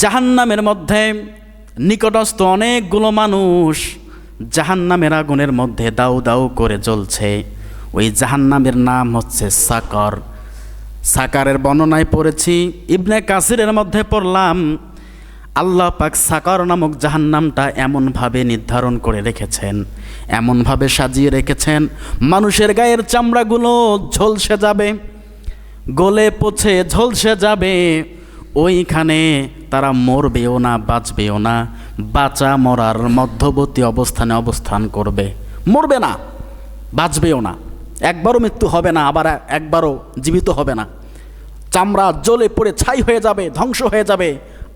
জাহান্নামের মধ্যে নিকটস্থ অনেকগুলো মানুষ জাহান্নামের আগুনের মধ্যে দাউ দাউ করে জ্বলছে। ওই জাহান্নামের নাম হচ্ছে সাকর। সাকারের বর্ণনায় পড়েছি, ইবনে কাসিরের মধ্যে পড়লাম, আল্লাহ পাক সাকর নামক জাহান্নামটা এমনভাবে নির্ধারণ করে রেখেছেন, এমনভাবে সাজিয়ে রেখেছেন, মানুষের গায়ের চামড়াগুলো ঝলসে যাবে, গলে পচে ঝলসে যাবে। ওইখানে তারা মরবেও না, বাঁচবেও না, বাঁচা মরার মধ্যবর্তী অবস্থানে অবস্থান করবে। মরবে না, বাঁচবেও না, একবারও মৃত্যু হবে না, আবার একবারও জীবিত হবে না। চামড়া জ্বলে পড়ে ছাই হয়ে যাবে, ধ্বংস হয়ে যাবে,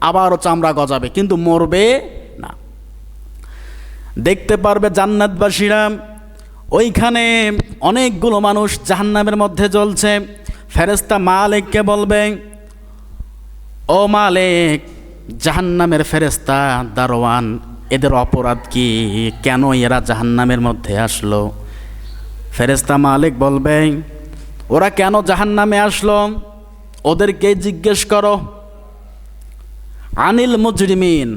আবারও চামড়া গজাবে, কিন্তু মরবে না। দেখতে পারবে জান্নাতবাসীরা ওইখানে অনেকগুলো মানুষ জাহান্নামের মধ্যে জ্বলছে। ফেরেশতা মালিককে বলবে, ও মালিক, জাহান্নামের ফেরেশতা দারোয়ান, এদের অপরাধ কি? কেন এরা জাহান্নামের মধ্যে আসলো? ফেরেশতা মালিক বলবে, ওরা কেন জাহান্নামে আসলো ওদেরকে জিজ্ঞেস করো। আনিল মুজরিমিন,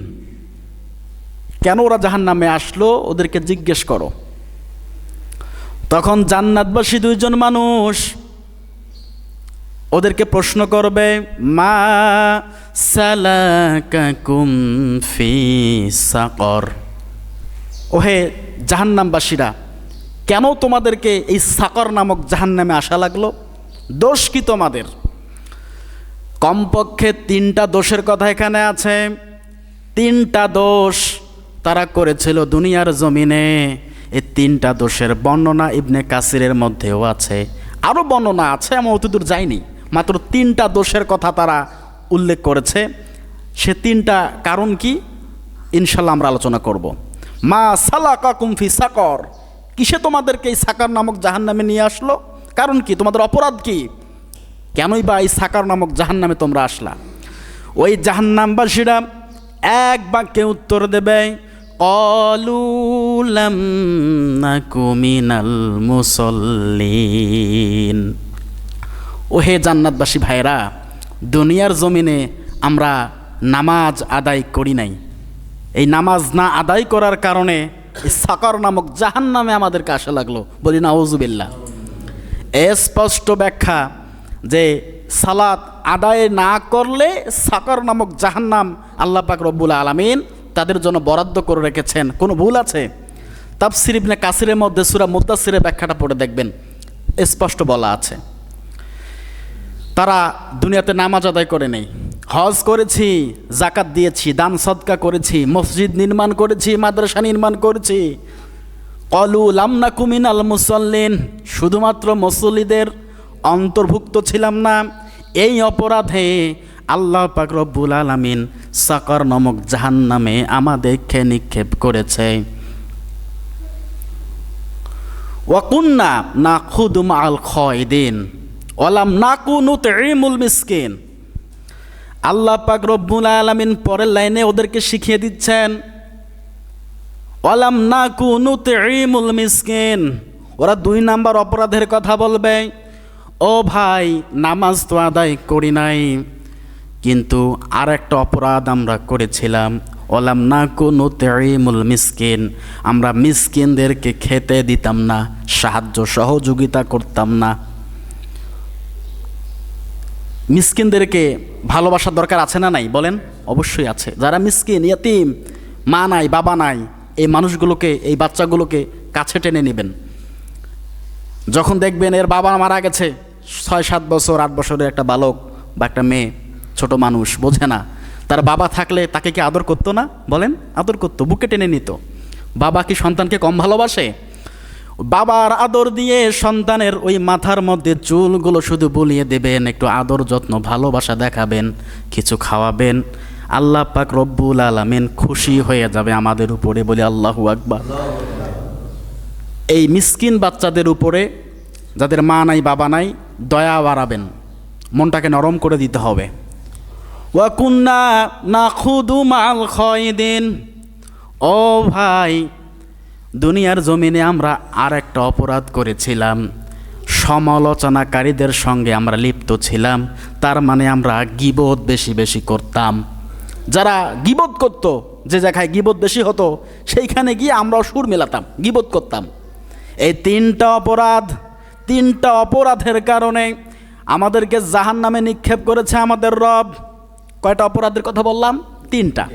কেন ওরা জাহান্নামে আসলো ওদেরকে জিজ্ঞেস করো। তখন জান্নাতবাসী দুইজন মানুষ ওদেরকে প্রশ্ন করবে, মা সালাকাকুম ফি সাকর, ওহে জাহান্নামবাসীরা, কেন তোমাদেরকে এই সাকর নামক জাহান্নামে আসা লাগলো? দোষ কি তোমাদের? কমপক্ষে 3টা দোষের কথা এখানে আছে। 3টা দোষ তারা করেছিল দুনিয়ার জমিনে। এই 3টা দোষের বর্ণনা ইবনে কাসিরের মধ্যেও আছে, আরও বর্ণনা আছে, আমি অতদূর যাইনি। মাত্র 3টা দোষের কথা তারা উল্লেখ করেছে। সে 3টা কারণ কি ইনশাল্লাহ আমরা আলোচনা করব। মা সালাকাকুম ফি সাকর, কিসে তোমাদেরকে এই সাকর নামক জাহান্নামে নিয়ে আসলো? কারণ কি? তোমাদের অপরাধ কি? কেনই বা এই সাকর নামক জাহান্নামে তোমরা আসলা? ওই জাহান্নামবাসীরা এক বাক্যে উত্তর দেবে, ক্বালু লাম নাকু মিনাল মুসাল্লিন। ও হে জান্নাতবাসী ভাইরা, দুনিয়ার জমিনে আমরা নামাজ আদায় করি নাই। এই নামাজ না আদায় করার কারণে এই সাকর নামক জাহান্নামে আমাদেরকে আসা লাগলো। বলি নাউজুবিল্লাহ। স্পষ্ট ব্যাখ্যা যে সালাত আদায় না করলে সাকর নামক জাহান্নাম আল্লাহ পাক রব্বুল আলামিন তাদের জন্য বরাদ্দ করে রেখেছেন। কোনো ভুল আছে? তাফসীর ইবনে কাসিরের মধ্যে সূরা মুদ্দাসসিরের ব্যাখ্যাটা পড়ে দেখবেন, স্পষ্ট বলা আছে। তারা দুনিয়াতে নামাজ আদায় করে নেই, হজ করেছি, জাকাত দিয়েছি, দান সদকা করেছি, মসজিদ নির্মাণ করেছি, মাদ্রাসা নির্মাণ করেছি। ক্বালু লাম নাকু মিনাল মুসাল্লিন, শুধুমাত্র মুসল্লিদের অন্তর্ভুক্ত ছিলাম না। এই অপরাধে আল্লাহ পাক রব্বুল আলামিন সাকর নামক জাহান্নামে আমাদেরকে নিক্ষেপ করেছে। ওয়া কুন্না নাখুদু মাআল খায়দিন ওয়ালাম নাকু নুতঈমুল মিসকিন। আল্লাহ পাক রব্বুল আলামিন পরের লাইনে ওদেরকে শিখিয়ে দিচ্ছেন, ওয়ালাম নাকু নুতঈমুল মিসকিন। ওরা 2 নাম্বার অপরাধের কথা বলবে, ও ভাই, নামাজ তো আদায় করি নাই, কিন্তু আর একটা অপরাধ আমরা করেছিলাম, ওয়ালাম নাকু নুতঈমুল মিসকিন, আমরা মিসকিনদেরকে খেতে দিতাম না, সাহায্য সহযোগিতা করতাম না। মিসকিনদেরকে ভালোবাসার দরকার আছে না নাই? বলেন, অবশ্যই আছে। যারা মিসকিন, ইয়াতিম, মা নাই, বাবা নাই, এই মানুষগুলোকে, এই বাচ্চাগুলোকে কাছে টেনে নেবেন। যখন দেখবেন এর বাবা মারা গেছে, 6-7 বছর 8 বছরের একটা বালক বা একটা মেয়ে, ছোট মানুষ, বোঝে না, তার বাবা থাকলে তাকে কি আদর করতো না? বলেন, আদর করতো, বুকে টেনে নিত। বাবা কি সন্তানকে কম ভালোবাসে? বাবার আদর দিয়ে সন্তানের ওই মাথার মধ্যে চুলগুলো শুধু বুলিয়ে দেবেন, একটু আদর যত্ন ভালোবাসা দেখাবেন, কিছু খাওয়াবেন, আল্লাহ পাক রব্বুল আলামিন খুশি হয়ে যাবে আমাদের উপরে। বলি আল্লাহু আকবার। এই মিসকিন বাচ্চাদের উপরে, যাদের মা নাই, বাবা নাই, দয়া বাড়াবেন, মনটাকে নরম করে দিতে হবে। ওয়া কুন্না নাখুদু মাআল খায়দিন। ও ভাই, দুনিয়ার জমিনে আমরা আর একটা অপরাধ করেছিলাম, সমালোচনাকারীদের সঙ্গে আমরা লিপ্ত ছিলাম। তার মানে আমরা গীবত বেশি বেশি করতাম। যারা গীবত করত, যে জায়গায় গীবত বেশি হতো সেইখানে গিয়ে আমরাও সুর মেলাতাম, গীবত করতাম। এই তিনটা অপরাধের কারণে আমাদেরকে জাহান্নামে নিক্ষেপ করেছে আমাদের রব। কয়টা অপরাধের কথা বললাম? তিনটা।